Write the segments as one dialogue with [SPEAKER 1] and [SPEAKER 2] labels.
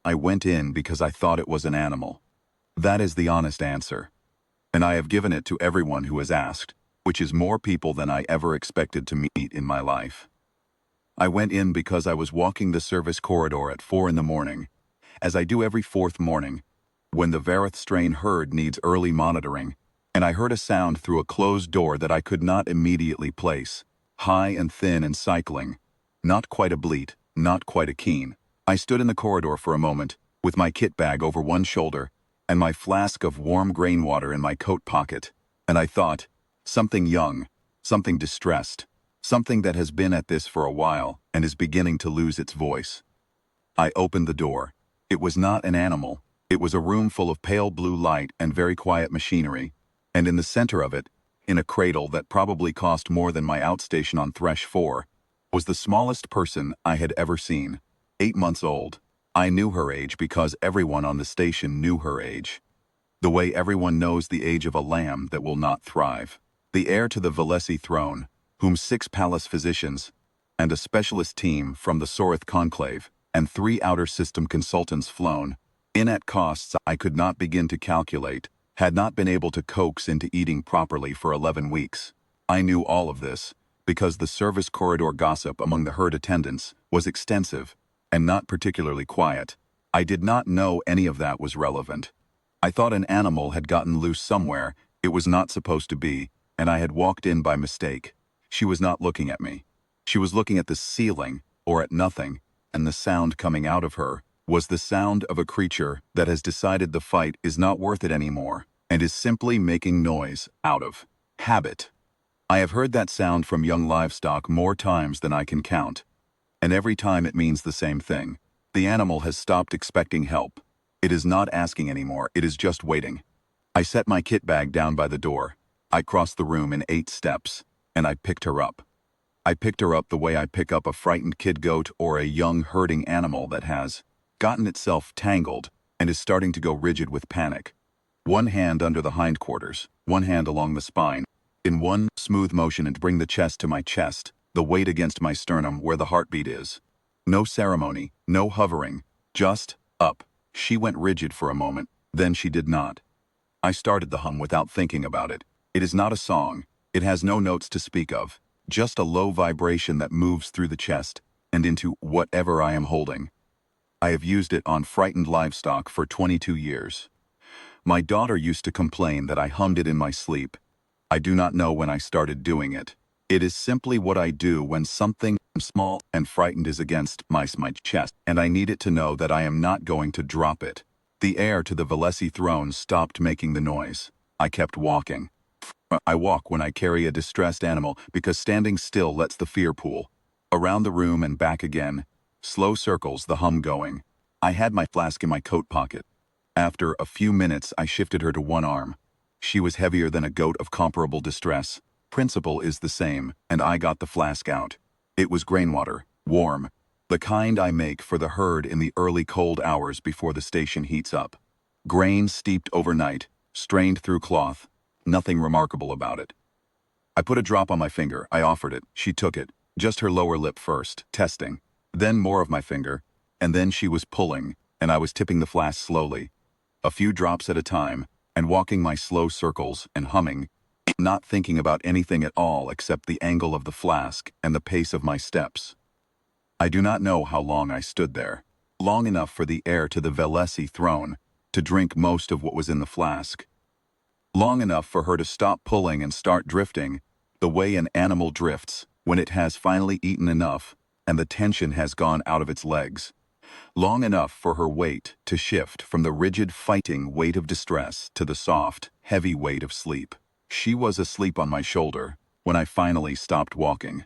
[SPEAKER 1] I went in because I thought it was an animal. That is the honest answer. And I have given it to everyone who has asked, which is more people than I ever expected to meet in my life. I went in because I was walking the service corridor at 4 in the morning, as I do every fourth morning, when the Vareth strain herd needs early monitoring, and I heard a sound through a closed door that I could not immediately place, high and thin and cycling. Not quite a bleat, not quite a keen. I stood in the corridor for a moment, with my kit bag over one shoulder, and my flask of warm grain water in my coat pocket, and I thought, something young, something distressed, something that has been at this for a while and is beginning to lose its voice. I opened the door. It was not an animal. It was a room full of pale blue light and very quiet machinery, and in the center of it, in a cradle that probably cost more than my outstation on Thresh 4, was the smallest person I had ever seen, 8 months old. I knew her age because everyone on the station knew her age. The way everyone knows the age of a lamb that will not thrive. The heir to the Velessi throne, whom 6 palace physicians, and a specialist team from the Soreth conclave, and 3 outer system consultants flown, in at costs I could not begin to calculate, had not been able to coax into eating properly for 11 weeks. I knew all of this, because the service corridor gossip among the herd attendants was extensive, and not particularly quiet. I did not know any of that was relevant. I thought an animal had gotten loose somewhere it was not supposed to be, and I had walked in by mistake. She was not looking at me. She was looking at the ceiling, or at nothing, and the sound coming out of her was the sound of a creature that has decided the fight is not worth it anymore, and is simply making noise out of habit. I have heard that sound from young livestock more times than I can count, and every time it means the same thing. The animal has stopped expecting help. It is not asking anymore, it is just waiting. I set my kit bag down by the door. I crossed the room in 8 steps, and I picked her up. I picked her up the way I pick up a frightened kid goat or a young herding animal that has gotten itself tangled and is starting to go rigid with panic. One hand under the hindquarters, one hand along the spine, in one smooth motion, and bring the chest to my chest, the weight against my sternum where the heartbeat is. No ceremony, no hovering, just up. She went rigid for a moment, then she did not. I started the hum without thinking about it. It is not a song. It has no notes to speak of, just a low vibration that moves through the chest and into whatever I am holding. I have used it on frightened livestock for 22 years. My daughter used to complain that I hummed it in my sleep. I do not know when I started doing it. It is simply what I do when something small and frightened is against my chest, and I need it to know that I am not going to drop it. The heir to the Velessi throne stopped making the noise. I kept walking. I walk when I carry a distressed animal because standing still lets the fear pool. Around the room and back again. Slow circles, the hum going. I had my flask in my coat pocket. After a few minutes, I shifted her to one arm. She was heavier than a goat of comparable distress. Principle is the same, and I got the flask out. It was grain water, warm, the kind I make for the herd in the early cold hours before the station heats up. Grain steeped overnight, strained through cloth, nothing remarkable about it. I put a drop on my finger, I offered it, she took it, just her lower lip first, testing. Then more of my finger, and then she was pulling, and I was tipping the flask slowly, a few drops at a time, and walking my slow circles and humming, not thinking about anything at all except the angle of the flask and the pace of my steps. I do not know how long I stood there, long enough for the heir to the Velessi throne to drink most of what was in the flask. Long enough for her to stop pulling and start drifting, the way an animal drifts when it has finally eaten enough and the tension has gone out of its legs. Long enough for her weight to shift from the rigid fighting weight of distress to the soft, heavy weight of sleep. She was asleep on my shoulder when I finally stopped walking.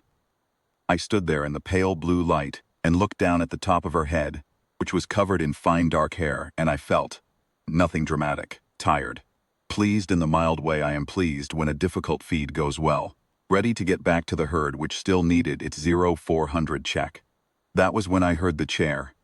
[SPEAKER 1] I stood there in the pale blue light and looked down at the top of her head, which was covered in fine dark hair, and I felt nothing dramatic, tired. Pleased in the mild way I am pleased when a difficult feed goes well. Ready to get back to the herd which still needed its 0400 check. That was when I heard the chair.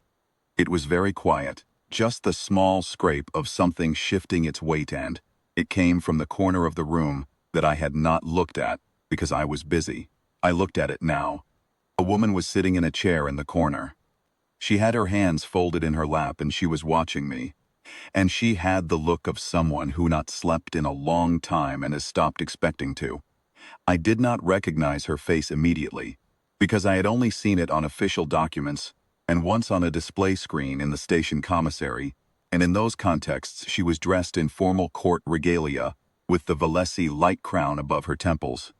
[SPEAKER 1] It was very quiet, just the small scrape of something shifting its weight, and it came from the corner of the room that I had not looked at because I was busy. I looked at it now. A woman was sitting in a chair in the corner. She had her hands folded in her lap and she was watching me. And she had the look of someone who not slept in a long time and has stopped expecting to. I did not recognize her face immediately, because I had only seen it on official documents and once on a display screen in the station commissary, and in those contexts she was dressed in formal court regalia with the Velessi light crown above her temples.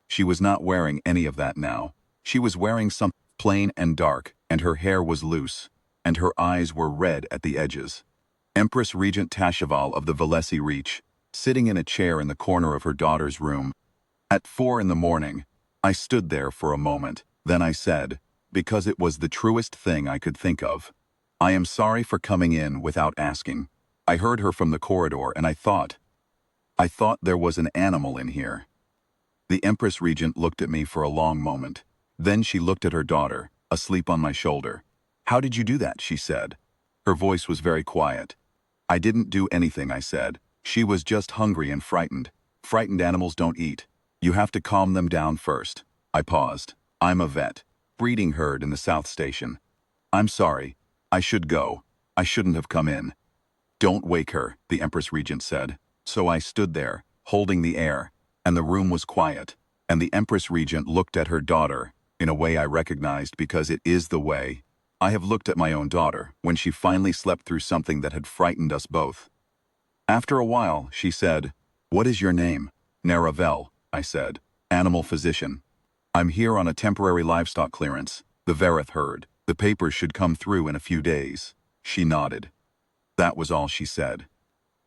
[SPEAKER 1] She was not wearing any of that now. She was wearing something plain and dark, and her hair was loose, and her eyes were red at the edges. Empress Regent Tashaval of the Velessi Reach, sitting in a chair in the corner of her daughter's room. At 4 in the morning, I stood there for a moment. Then I said, because it was the truest thing I could think of, I am sorry for coming in without asking. I heard her from the corridor and I thought there was an animal in here. The Empress Regent looked at me for a long moment. Then she looked at her daughter, asleep on my shoulder. How did you do that? She said. Her voice was very quiet. I didn't do anything, I said. She was just hungry and frightened. Frightened animals don't eat. You have to calm them down first. I paused. I'm a vet. Breeding herd in the South Station. I'm sorry. I should go. I shouldn't have come in. Don't wake her, the Empress Regent said. So I stood there, holding the air, and the room was quiet, and the Empress Regent looked at her daughter in a way I recognized because it is the way I have looked at my own daughter when she finally slept through something that had frightened us both. After a while, she said, "What is your name?" "Nara Vel," I said. "Animal physician. I'm here on a temporary livestock clearance, the Verith herd. The papers should come through in a few days." She nodded. That was all she said.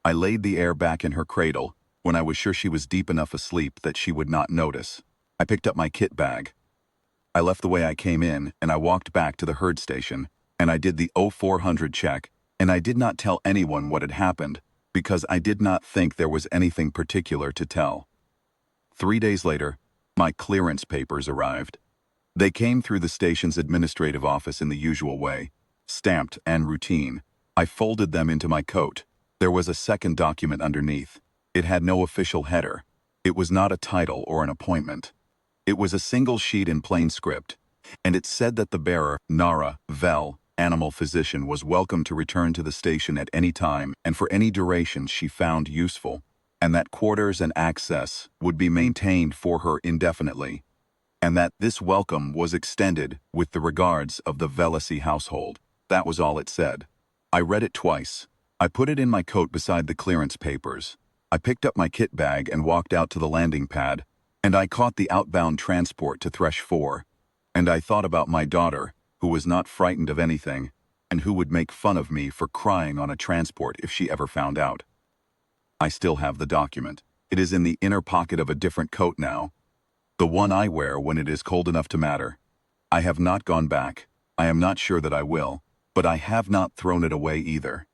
[SPEAKER 1] I laid the heir back in her cradle when I was sure she was deep enough asleep that she would not notice. I picked up my kit bag. I left the way I came in, and I walked back to the herd station, and I did the 0400 check, and I did not tell anyone what had happened, because I did not think there was anything particular to tell. 3 days later, my clearance papers arrived. They came through the station's administrative office in the usual way, stamped and routine. I folded them into my coat. There was a second document underneath. It had no official header. It was not a title or an appointment. It was a single sheet in plain script, and it said that the bearer, Nara Vel, animal physician, was welcome to return to the station at any time and for any duration she found useful, and that quarters and access would be maintained for her indefinitely, and that this welcome was extended with the regards of the Velessi household. That was all it said. I read it twice. I put it in my coat beside the clearance papers. I picked up my kit bag and walked out to the landing pad, and I caught the outbound transport to Thresh 4, and I thought about my daughter, who was not frightened of anything, and who would make fun of me for crying on a transport if she ever found out. I still have the document. It is in the inner pocket of a different coat now, the one I wear when it is cold enough to matter. I have not gone back. I am not sure that I will, but I have not thrown it away either.